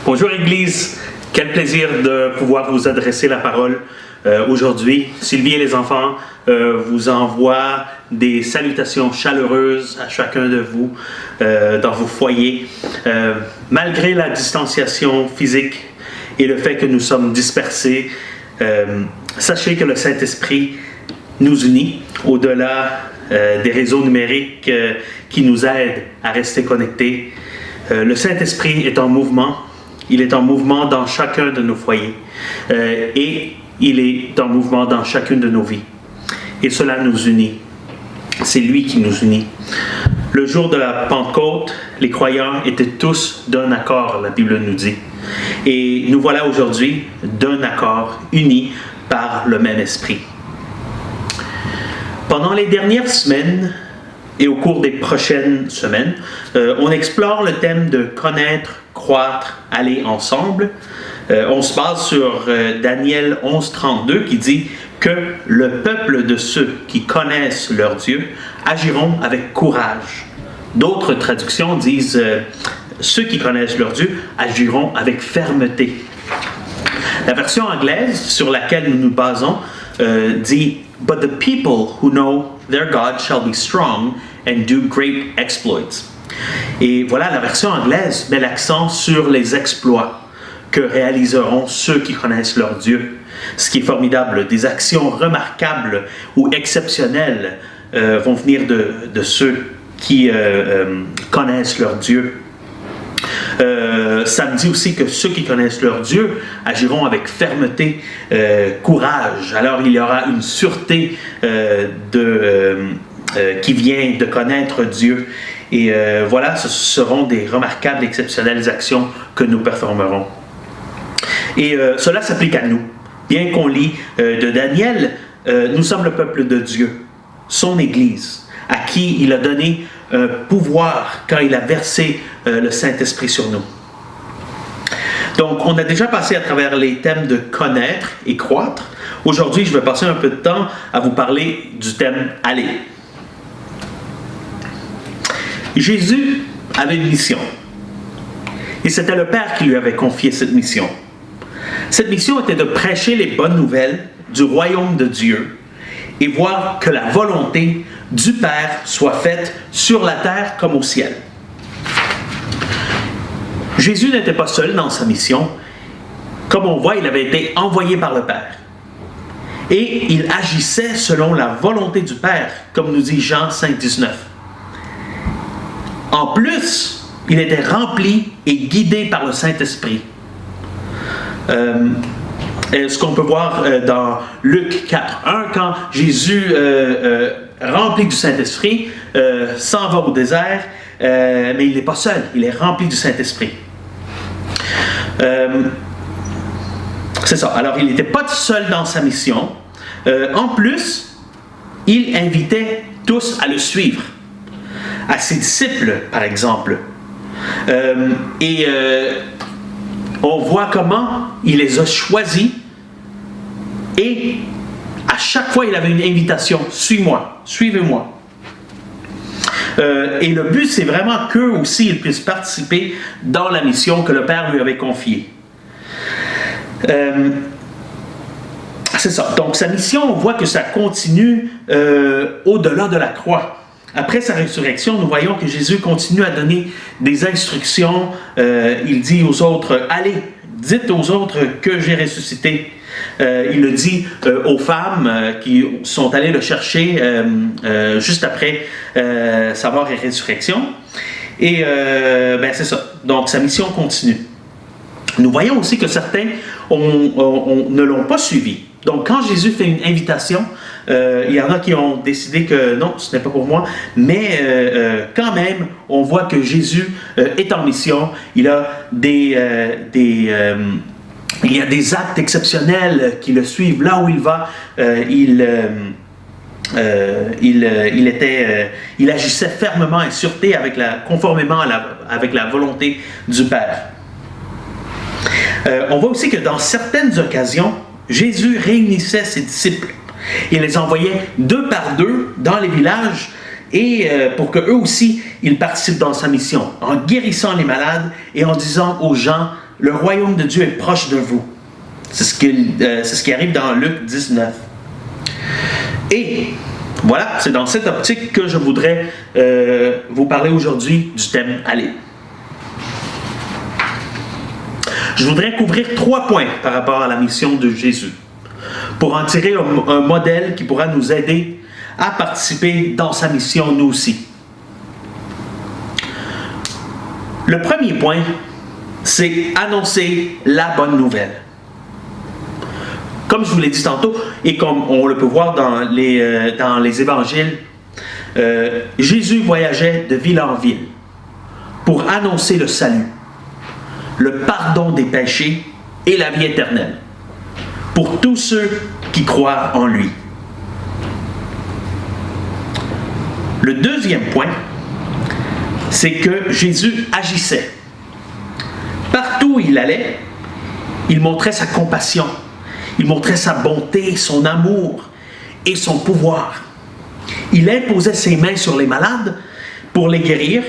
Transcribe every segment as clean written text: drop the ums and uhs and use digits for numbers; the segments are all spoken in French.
Bonjour Église, quel plaisir de pouvoir vous adresser la parole aujourd'hui. Sylvie et les enfants vous envoient des salutations chaleureuses à chacun de vous dans vos foyers. Malgré la distanciation physique et le fait que nous sommes dispersés, sachez que le Saint-Esprit nous unit au-delà des réseaux numériques qui nous aident à rester connectés. Le Saint-Esprit est en mouvement. Il est en mouvement dans chacun de nos foyers et il est en mouvement dans chacune de nos vies. Et cela nous unit. C'est lui qui nous unit. Le jour de la Pentecôte, les croyants étaient tous d'un accord, la Bible nous dit. Et nous voilà aujourd'hui d'un accord, unis par le même esprit. Pendant les dernières semaines et au cours des prochaines semaines, on explore le thème de connaître, croître, aller ensemble. On se base sur Daniel 11.32 qui dit que le peuple de ceux qui connaissent leur Dieu agiront avec courage. D'autres traductions disent ceux qui connaissent leur Dieu agiront avec fermeté. La version anglaise sur laquelle nous nous basons dit But the people who know their God shall be strong and do great exploits. Et voilà, la version anglaise met l'accent sur les exploits que réaliseront ceux qui connaissent leur Dieu. Ce qui est formidable, des actions remarquables ou exceptionnelles vont venir de ceux qui connaissent leur Dieu. Ça me dit aussi que ceux qui connaissent leur Dieu agiront avec fermeté, courage. Alors il y aura une sûreté qui vient de connaître Dieu. Et voilà, ce seront des remarquables, exceptionnelles actions que nous performerons. Et cela s'applique à nous. Bien qu'on lit de Daniel, nous sommes le peuple de Dieu, son Église, à qui il a donné un pouvoir quand il a versé le Saint-Esprit sur nous. Donc, on a déjà passé à travers les thèmes de connaître et croître. Aujourd'hui, je vais passer un peu de temps à vous parler du thème « aller ». Jésus avait une mission. Et c'était le Père qui lui avait confié cette mission. Cette mission était de prêcher les bonnes nouvelles du royaume de Dieu et voir que la volonté du Père soit faite sur la terre comme au ciel. Jésus n'était pas seul dans sa mission. Comme on voit, il avait été envoyé par le Père. Et il agissait selon la volonté du Père, comme nous dit Jean 5,19. En plus, il était rempli et guidé par le Saint-Esprit. Ce qu'on peut voir dans Luc 4.1, quand Jésus, rempli du Saint-Esprit, s'en va au désert, mais il n'est pas seul, il est rempli du Saint-Esprit. C'est ça. Alors, il n'était pas seul dans sa mission. En plus, il invitait tous à le suivre. À ses disciples, par exemple. On voit comment il les a choisis et à chaque fois, il avait une invitation. Suis-moi, suivez-moi. Et le but, c'est vraiment qu'eux aussi, ils puissent participer dans la mission que le Père lui avait confiée. C'est ça. Donc, sa mission, on voit que ça continue au-delà de la croix. Après sa résurrection, nous voyons que Jésus continue à donner des instructions. Il dit aux autres, allez, dites aux autres que j'ai ressuscité. Il le dit aux femmes qui sont allées le chercher juste après sa mort et résurrection. Et c'est ça. Donc sa mission continue. Nous voyons aussi que certains ne l'ont pas suivi. Donc quand Jésus fait une invitation, il y en a qui ont décidé que non, ce n'est pas pour moi, mais quand même, on voit que Jésus est en mission. Il a il y a des actes exceptionnels qui le suivent là où il va. Il agissait fermement et sûreté conformément avec la volonté du Père. On voit aussi que dans certaines occasions, Jésus réunissait ses disciples. Il les envoyait 2 par 2 dans les villages et pour qu'eux aussi, ils participent dans sa mission, en guérissant les malades et en disant aux gens le royaume de Dieu est proche de vous. C'est ce qui arrive dans Luc 19. Et voilà, c'est dans cette optique que je voudrais vous parler aujourd'hui du thème « Aller ». Je voudrais couvrir 3 points par rapport à la mission de Jésus, pour en tirer un modèle qui pourra nous aider à participer dans sa mission nous aussi. Le premier point, c'est annoncer la bonne nouvelle. Comme je vous l'ai dit tantôt, et comme on le peut voir dans les évangiles, Jésus voyageait de ville en ville pour annoncer le salut, le pardon des péchés et la vie éternelle pour tous ceux qui croient en lui. Le deuxième point, c'est que Jésus agissait. Partout où il allait, il montrait sa compassion, il montrait sa bonté, son amour et son pouvoir. Il imposait ses mains sur les malades pour les guérir.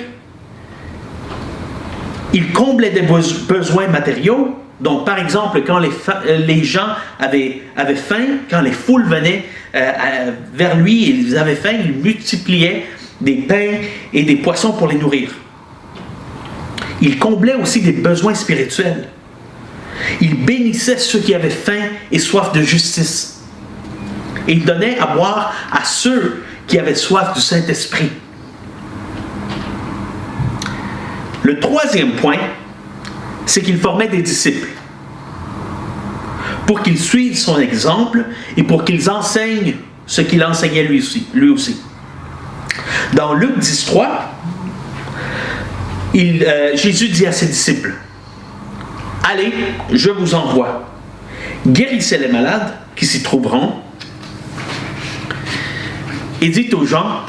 Il comblait des besoins matériaux. Donc, par exemple, quand les gens avaient faim, quand les foules venaient vers lui et ils avaient faim, il multipliait des pains et des poissons pour les nourrir. Il comblait aussi des besoins spirituels. Il bénissait ceux qui avaient faim et soif de justice. Et il donnait à boire à ceux qui avaient soif du Saint-Esprit. Le troisième point, c'est qu'il formait des disciples pour qu'ils suivent son exemple et pour qu'ils enseignent ce qu'il enseignait lui aussi. Dans Luc 10:3, Jésus dit à ses disciples, « Allez, je vous envoie. Guérissez les malades qui s'y trouveront et dites aux gens,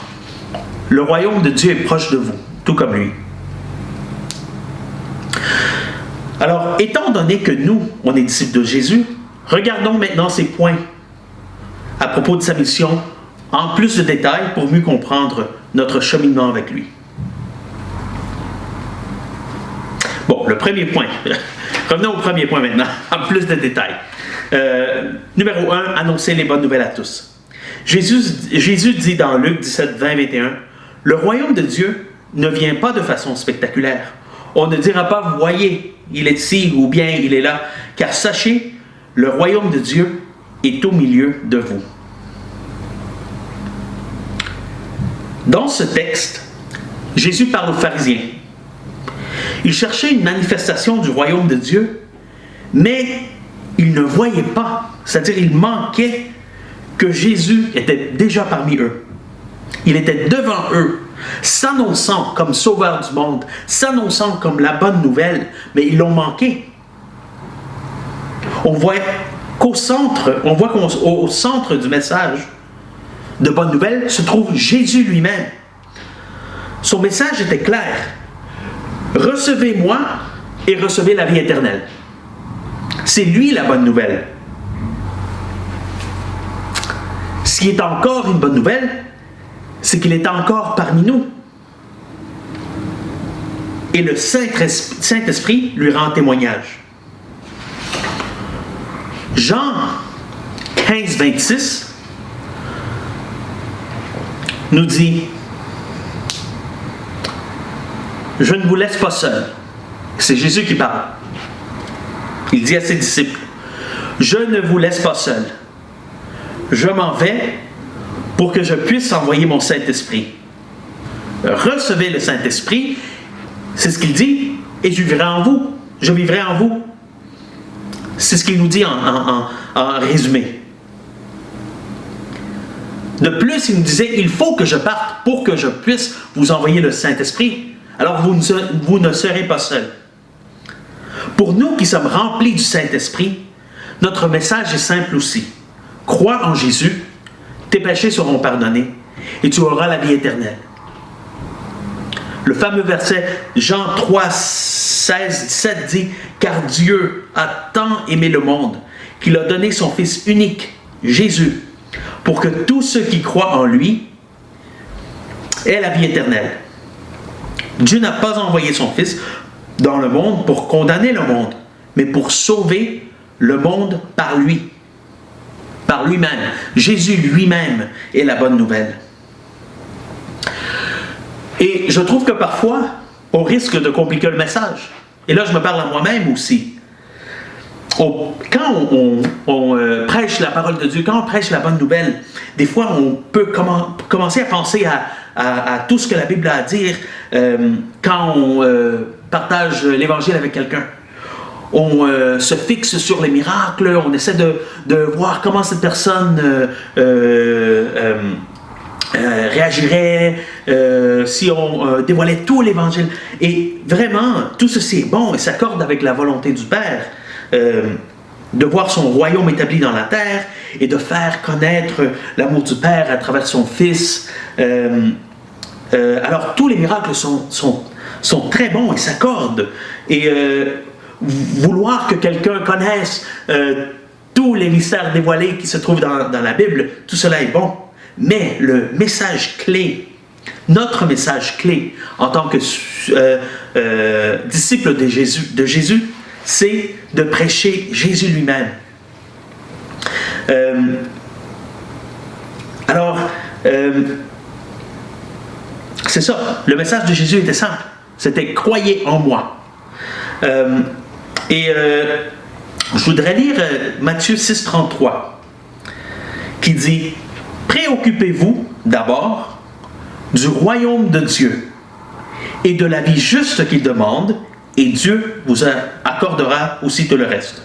le royaume de Dieu est proche de vous, tout comme lui. » Alors, étant donné que nous, on est disciples de Jésus, regardons maintenant ces points à propos de sa mission en plus de détails pour mieux comprendre notre cheminement avec lui. Bon, le premier point. Revenons au premier point maintenant, en plus de détails. Numéro 1, annoncer les bonnes nouvelles à tous. Jésus dit dans Luc 17, 20, 21, « Le royaume de Dieu ne vient pas de façon spectaculaire. On ne dira pas, voyez, il est ici ou bien il est là, car sachez, le royaume de Dieu est au milieu de vous. » Dans ce texte, Jésus parle aux pharisiens. Ils cherchaient une manifestation du royaume de Dieu, mais ils ne voyaient pas, c'est-à-dire il manquait que Jésus était déjà parmi eux. Il était devant eux, s'annonçant comme sauveur du monde, s'annonçant comme la bonne nouvelle, mais ils l'ont manqué. On voit qu'au centre du message de bonne nouvelle se trouve Jésus lui-même. Son message était clair. Recevez-moi et recevez la vie éternelle. C'est lui la bonne nouvelle. Ce qui est encore une bonne nouvelle, c'est qu'il est encore parmi nous. Et le Saint-Esprit lui rend témoignage. Jean 15, 26 nous dit « Je ne vous laisse pas seul. » C'est Jésus qui parle. Il dit à ses disciples « Je ne vous laisse pas seul. Je m'en vais pour que je puisse envoyer mon Saint-Esprit. Recevez le Saint-Esprit, c'est ce qu'il dit, et je vivrai en vous. Je vivrai en vous. » C'est ce qu'il nous dit en résumé. De plus, il nous disait, il faut que je parte pour que je puisse vous envoyer le Saint-Esprit. Alors vous ne serez pas seuls. Pour nous qui sommes remplis du Saint-Esprit, notre message est simple aussi. Crois en Jésus, tes péchés seront pardonnés et tu auras la vie éternelle. Le fameux verset Jean 3, 16, 17 dit « Car Dieu a tant aimé le monde qu'il a donné son Fils unique, Jésus, pour que tous ceux qui croient en lui aient la vie éternelle. Dieu n'a pas envoyé son Fils dans le monde pour condamner le monde, mais pour sauver le monde par lui, par lui-même. Jésus lui-même est la bonne nouvelle. Et je trouve que parfois, on risque de compliquer le message. Et là, je me parle à moi-même aussi. Quand on prêche la parole de Dieu, quand on prêche la bonne nouvelle, des fois, on peut commencer à penser à tout ce que la Bible a à dire quand on partage l'Évangile avec quelqu'un. On se fixe sur les miracles, on essaie de voir comment cette personne réagirait si on dévoilait tout l'Évangile. Et vraiment, tout ceci est bon et s'accorde avec la volonté du Père. De voir son royaume établi dans la terre et de faire connaître l'amour du Père à travers son Fils. Alors, tous les miracles sont très bons et s'accordent. Et vouloir que quelqu'un connaisse tous les mystères dévoilés qui se trouvent dans la Bible, tout cela est bon. Mais le message clé, notre message clé en tant que disciple de Jésus, c'est de prêcher Jésus lui-même. C'est ça, le message de Jésus était simple. C'était « Croyez en moi ». Je voudrais lire Matthieu 6,33 qui dit « Préoccupez-vous d'abord du royaume de Dieu et de la vie juste qu'il demande, et Dieu vous accordera aussi tout le reste. »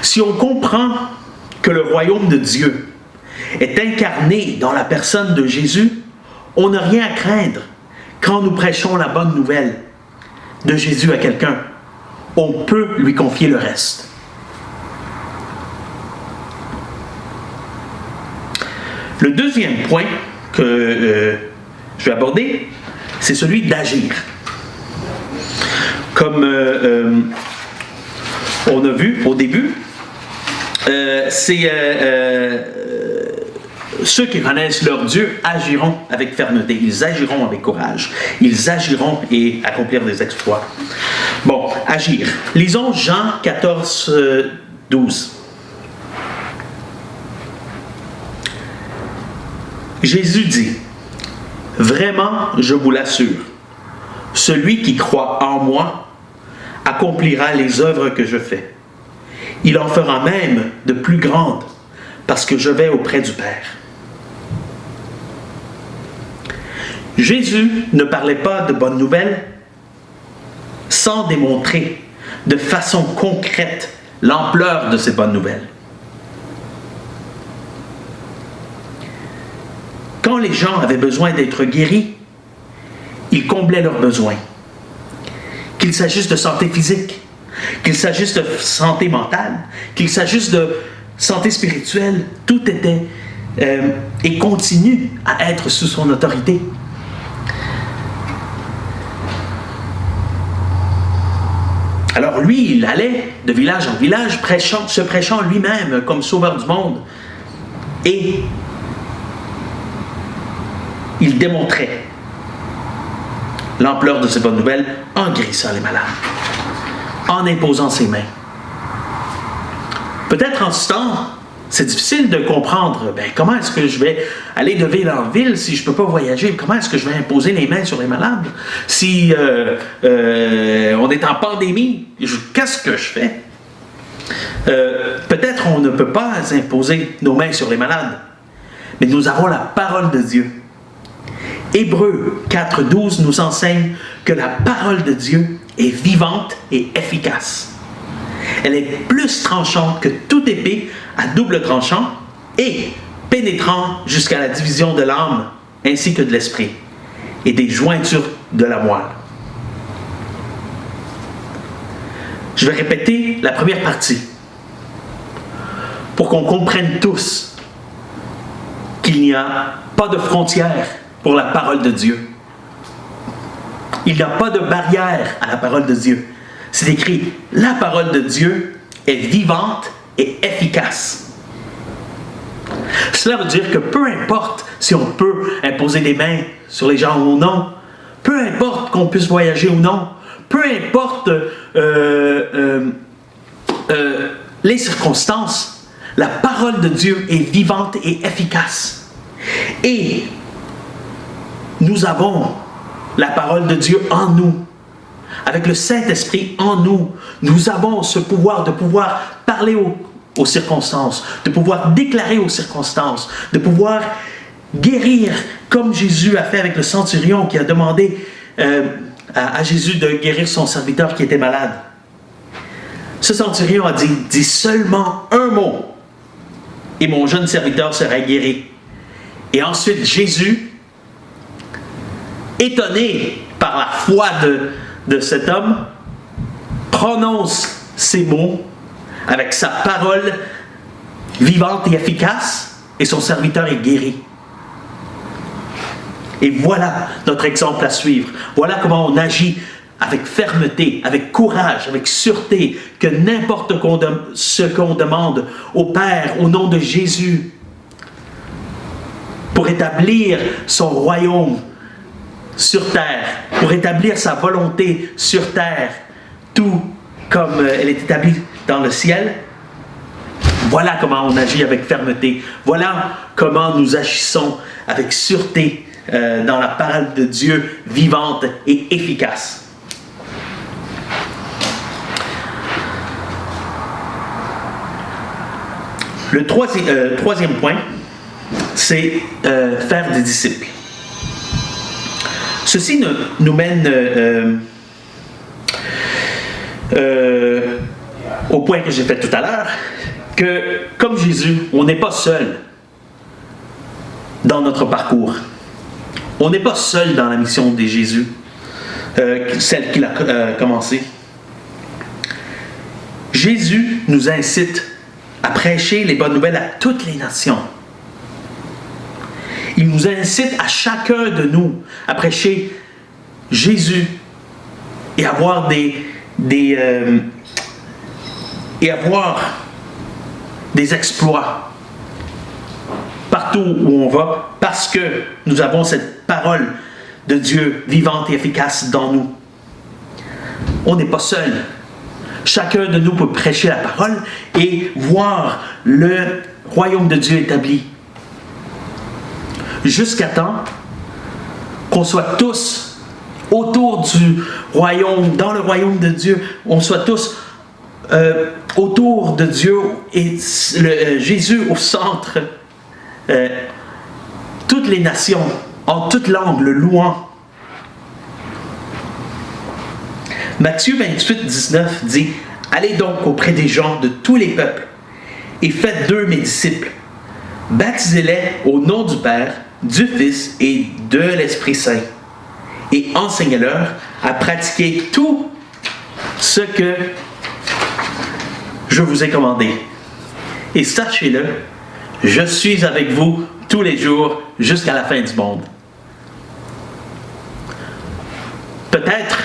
Si on comprend que le royaume de Dieu est incarné dans la personne de Jésus, on n'a rien à craindre quand nous prêchons la bonne nouvelle de Jésus à quelqu'un. On peut lui confier le reste. Le deuxième point que je vais aborder, c'est celui d'agir. Comme on a vu au début, ceux qui connaissent leur Dieu agiront avec fermeté, ils agiront avec courage, ils agiront et accomplir des exploits. Bon, agir. Lisons Jean 14, 12. Jésus dit, « Vraiment, je vous l'assure, celui qui croit en moi accomplira les œuvres que je fais. Il en fera même de plus grandes, parce que je vais auprès du Père. » Jésus ne parlait pas de bonnes nouvelles sans démontrer de façon concrète l'ampleur de ces bonnes nouvelles. Quand les gens avaient besoin d'être guéris, ils comblaient leurs besoins. Qu'il s'agisse de santé physique, qu'il s'agisse de santé mentale, qu'il s'agisse de santé spirituelle, tout était et continue à être sous son autorité. Alors lui, il allait de village en village, se prêchant lui-même comme sauveur du monde. Et il démontrait l'ampleur de ces bonnes nouvelles en guérissant les malades, en imposant ses mains. Peut-être en ce temps, c'est difficile de comprendre, comment est-ce que je vais aller de ville en ville si je ne peux pas voyager? Comment est-ce que je vais imposer les mains sur les malades? Si on est en pandémie, qu'est-ce que je fais? Peut-être on ne peut pas imposer nos mains sur les malades, mais nous avons la parole de Dieu. Hébreux 4,12 nous enseigne que la parole de Dieu est vivante et efficace. Elle est plus tranchante que toute épée à double tranchant et pénétrant jusqu'à la division de l'âme ainsi que de l'esprit et des jointures de la moelle. Je vais répéter la première partie pour qu'on comprenne tous qu'il n'y a pas de frontière pour la parole de Dieu. Il n'y a pas de barrière à la parole de Dieu. C'est écrit, la parole de Dieu est vivante et efficace. Cela veut dire que peu importe si on peut imposer les mains sur les gens ou non, peu importe qu'on puisse voyager ou non, peu peu importe les circonstances, la parole de Dieu est vivante et efficace. Et nous avons la parole de Dieu en nous. Avec le Saint-Esprit en nous, nous avons ce pouvoir de pouvoir parler aux circonstances, de pouvoir déclarer aux circonstances, de pouvoir guérir comme Jésus a fait avec le centurion qui a demandé à Jésus de guérir son serviteur qui était malade. Ce centurion a dit, dis seulement un mot et mon jeune serviteur sera guéri. Et ensuite Jésus, étonné par la foi de cet homme, prononce ces mots avec sa parole vivante et efficace et son serviteur est guéri. Et voilà notre exemple à suivre. Voilà comment on agit avec fermeté, avec courage, avec sûreté, que n'importe ce qu'on demande au Père, au nom de Jésus, pour établir son royaume sur terre, pour établir sa volonté sur terre, tout comme elle est établie dans le ciel. Voilà comment on agit avec fermeté. Voilà comment nous agissons avec sûreté dans la parole de Dieu vivante et efficace. Le troisième point, c'est faire des disciples. Ceci nous mène au point que j'ai fait tout à l'heure, que comme Jésus, on n'est pas seul dans notre parcours. On n'est pas seul dans la mission de Jésus, celle qu'il a commencée. Jésus nous incite à prêcher les bonnes nouvelles à toutes les nations. Il nous incite à chacun de nous à prêcher Jésus et avoir des exploits partout où on va, parce que nous avons cette parole de Dieu vivante et efficace dans nous. On n'est pas seul. Chacun de nous peut prêcher la parole et voir le royaume de Dieu établi. Jusqu'à temps qu'on soit tous autour du royaume, dans le royaume de Dieu, on soit tous autour de Dieu et Jésus au centre. Toutes les nations, en toute langue, le louant. Matthieu 28, 19 dit « Allez donc auprès des gens de tous les peuples et faites d'eux mes disciples. Baptisez-les au nom du Père, du Fils et de l'Esprit Saint et enseignez-leur à pratiquer tout ce que je vous ai commandé. Et sachez-le, je suis avec vous tous les jours jusqu'à la fin du monde. » Peut-être,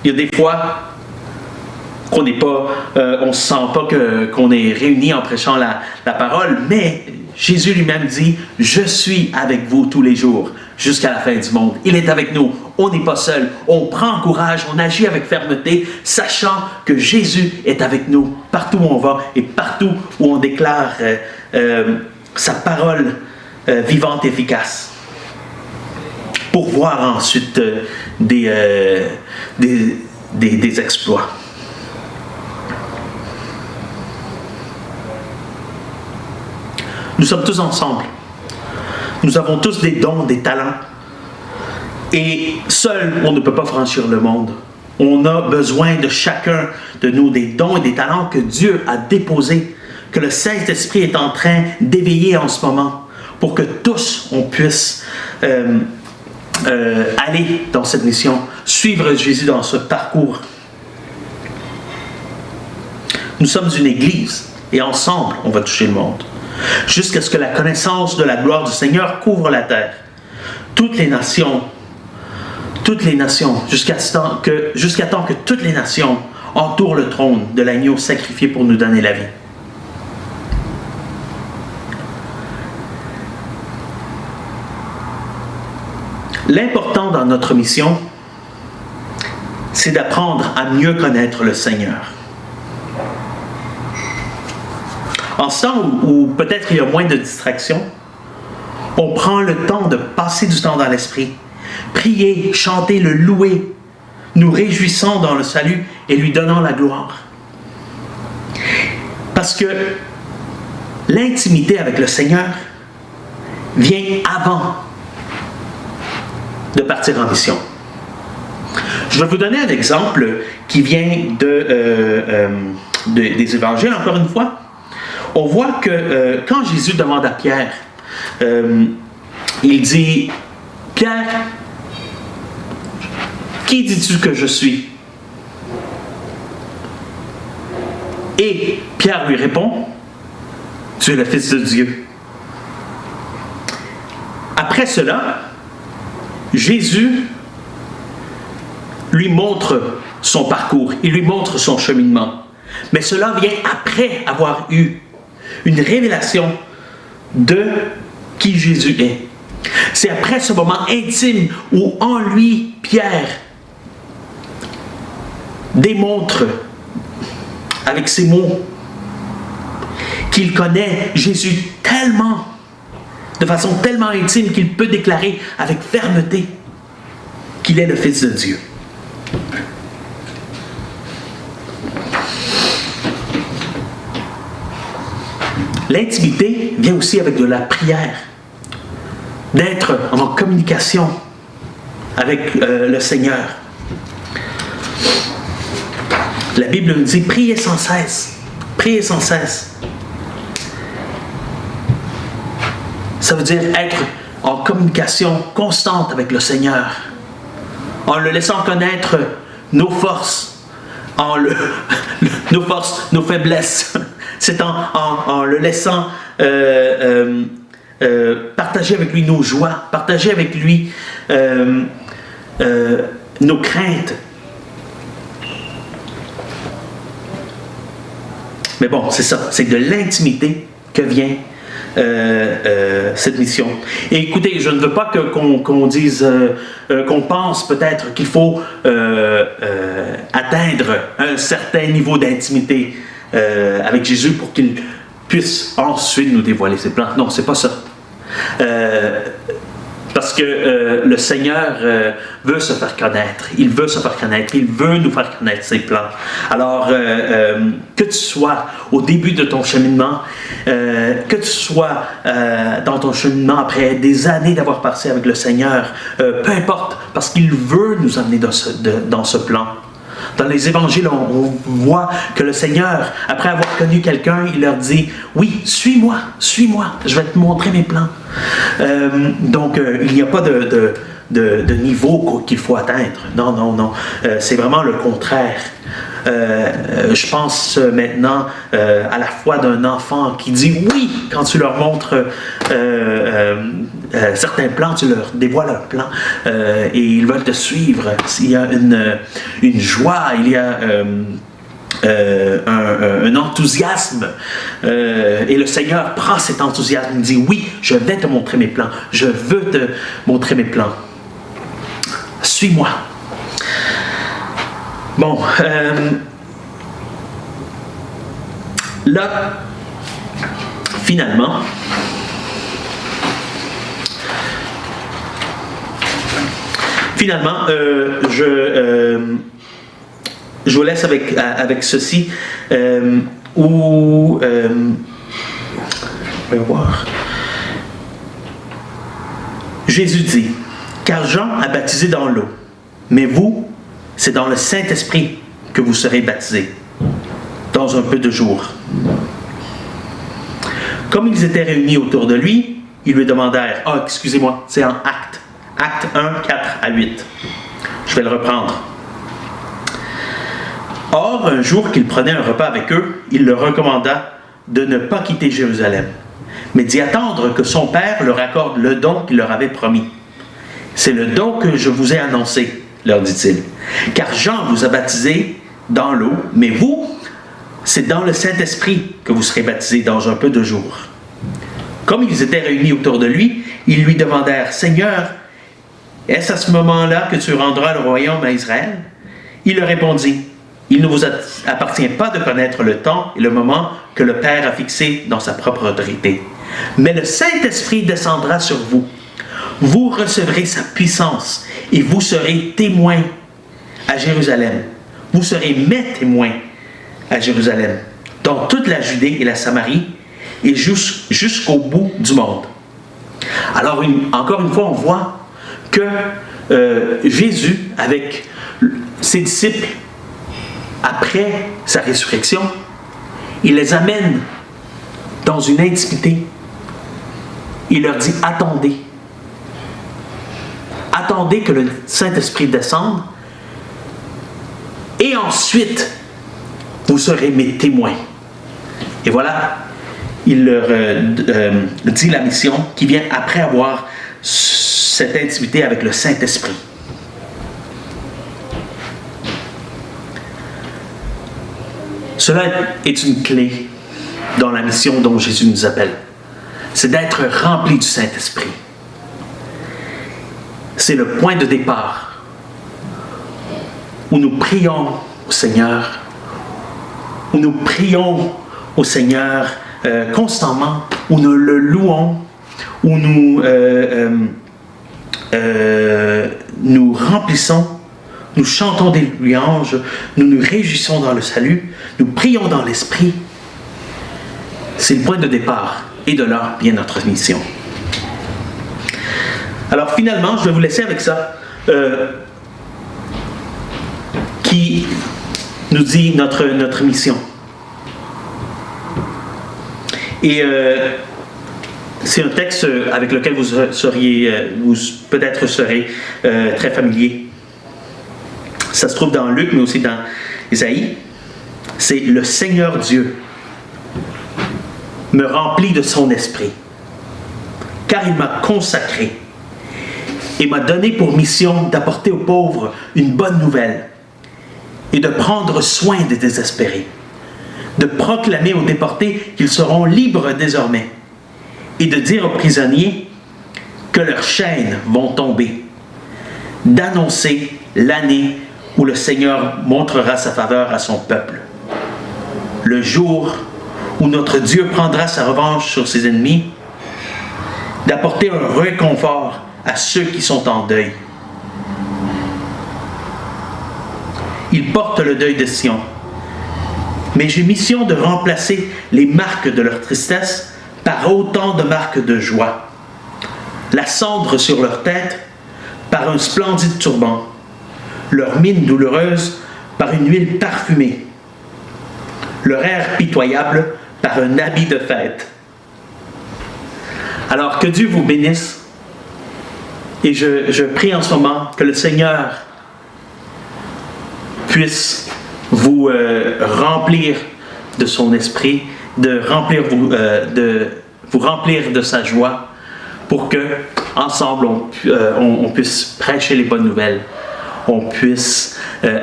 il y a des fois qu'on n'est pas, on ne se sent pas qu'on est réunis en prêchant la parole, mais Jésus lui-même dit « Je suis avec vous tous les jours jusqu'à la fin du monde. » Il est avec nous. On n'est pas seul. On prend courage, on agit avec fermeté, sachant que Jésus est avec nous partout où on va et partout où on déclare sa parole vivante et efficace. Pour voir ensuite des exploits. Nous sommes tous ensemble. Nous avons tous des dons, des talents. Et seul, on ne peut pas franchir le monde. On a besoin de chacun de nous, des dons et des talents que Dieu a déposés, que le Saint-Esprit est en train d'éveiller en ce moment, pour que tous, on puisse aller dans cette mission, suivre Jésus dans ce parcours. Nous sommes une église, et ensemble, on va toucher le monde. Jusqu'à ce que la connaissance de la gloire du Seigneur couvre la terre. Toutes les nations, jusqu'à temps que toutes les nations entourent le trône de l'agneau sacrifié pour nous donner la vie. L'important dans notre mission, c'est d'apprendre à mieux connaître le Seigneur. En ce temps où peut-être il y a moins de distractions, on prend le temps de passer du temps dans l'Esprit, prier, chanter, le louer, nous réjouissant dans le salut et lui donnant la gloire. Parce que l'intimité avec le Seigneur vient avant de partir en mission. Je vais vous donner un exemple qui vient des évangiles, encore une fois. On voit que quand Jésus demande à Pierre, il dit, « Pierre, qui dis-tu que je suis? » Et Pierre lui répond, « Tu es le Fils de Dieu. » Après cela, Jésus lui montre son parcours, il lui montre son cheminement. Mais cela vient après avoir eu une révélation de qui Jésus est. C'est après ce moment intime où en lui, Pierre démontre avec ses mots qu'il connaît Jésus tellement, de façon tellement intime qu'il peut déclarer avec fermeté qu'il est le Fils de Dieu. L'intimité vient aussi avec de la prière, d'être en communication avec le Seigneur. La Bible nous dit, priez sans cesse, priez sans cesse. Ça veut dire être en communication constante avec le Seigneur, en le laissant connaître nos forces, nos forces, nos faiblesses. C'est en le laissant partager avec lui nos joies, partager avec lui nos craintes. Mais bon, c'est ça, c'est de l'intimité que vient cette mission. Et écoutez, je ne veux pas qu'on dise, qu'on pense peut-être qu'il faut atteindre un certain niveau d'intimité avec Jésus pour qu'il puisse ensuite nous dévoiler ses plans. Non, c'est pas ça. Parce que le Seigneur veut se faire connaître. Il veut se faire connaître. Il veut nous faire connaître ses plans. Alors, que tu sois au début de ton cheminement, que tu sois dans ton cheminement après des années d'avoir passé avec le Seigneur, peu importe, parce qu'il veut nous amener dans ce plan. Dans les évangiles, on voit que le Seigneur, après avoir connu quelqu'un, il leur dit, « Oui, suis-moi, je vais te montrer mes plans. » Donc, il n'y a pas de niveau qu'il faut atteindre. Non. C'est vraiment le contraire. Je pense maintenant à la foi d'un enfant qui dit oui quand tu leur montres certains plans, tu leur dévoiles un plan et ils veulent te suivre. Il y a une joie, il y a un enthousiasme et le Seigneur prend cet enthousiasme, il dit oui, je vais te montrer mes plans, je veux te montrer mes plans. Suis-moi. Bon, là, finalement, je vous laisse avec ceci, où, on va voir, Jésus dit, « Car Jean a baptisé dans l'eau, mais vous, c'est dans le Saint-Esprit que vous serez baptisés, dans un peu de jours. » Comme ils étaient réunis autour de lui, ils lui demandèrent, « Ah, excusez-moi, c'est en Actes 1, 4 à 8. » Je vais le reprendre. « Or, un jour qu'il prenait un repas avec eux, il leur recommanda de ne pas quitter Jérusalem, mais d'y attendre que son Père leur accorde le don qu'il leur avait promis. C'est le don que je vous ai annoncé, leur dit-il. Car Jean vous a baptisé dans l'eau, mais vous, c'est dans le Saint-Esprit que vous serez baptisés dans un peu de jours. » Comme ils étaient réunis autour de lui, ils lui demandèrent, « Seigneur, est-ce à ce moment-là que tu rendras le royaume à Israël? » Il leur répondit, il ne vous appartient pas de connaître le temps et le moment que le Père a fixé dans sa propre autorité. Mais le Saint-Esprit descendra sur vous. Vous recevrez sa puissance et vous serez témoins à Jérusalem. Vous serez mes témoins à Jérusalem, dans toute la Judée et la Samarie et jusqu'au bout du monde. Alors, encore une fois, on voit que Jésus, avec ses disciples, après sa résurrection, il les amène dans une intimité. Il leur dit, attendez. Attendez que le Saint-Esprit descende et ensuite, vous serez mes témoins. Et voilà, il leur dit la mission qui vient après avoir cette intimité avec le Saint-Esprit. Cela est une clé dans la mission dont Jésus nous appelle. C'est d'être rempli du Saint-Esprit. C'est le point de départ où nous prions au Seigneur, où nous prions au Seigneur constamment, où nous le louons, où nous remplissons, nous chantons des louanges, nous nous réjouissons dans le salut, nous prions dans l'Esprit. C'est le point de départ, et de là vient notre mission. Alors finalement, je vais vous laisser avec ça, qui nous dit notre mission. Et c'est un texte avec lequel vous peut-être serez très familier. Ça se trouve dans Luc, mais aussi dans Isaïe. C'est le Seigneur Dieu me remplit de son esprit, car il m'a consacré et m'a donné pour mission d'apporter aux pauvres une bonne nouvelle et de prendre soin des désespérés, de proclamer aux déportés qu'ils seront libres désormais et de dire aux prisonniers que leurs chaînes vont tomber, d'annoncer l'année où le Seigneur montrera sa faveur à son peuple, le jour où notre Dieu prendra sa revanche sur ses ennemis, d'apporter un réconfort à ceux qui sont en deuil. Il porte le deuil de Sion, mais j'ai mission de remplacer les marques de leur tristesse par autant de marques de joie, la cendre sur leur tête par un splendide turban, leur mine douloureuse par une huile parfumée, leur air pitoyable par un habit de fête. Alors que Dieu vous bénisse, et je prie en ce moment que le Seigneur puisse vous remplir de son esprit, de vous remplir de sa joie, pour que ensemble on puisse prêcher les bonnes nouvelles, on puisse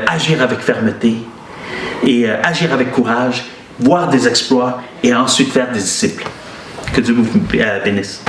agir avec fermeté et agir avec courage, voir des exploits et ensuite faire des disciples. Que Dieu vous bénisse.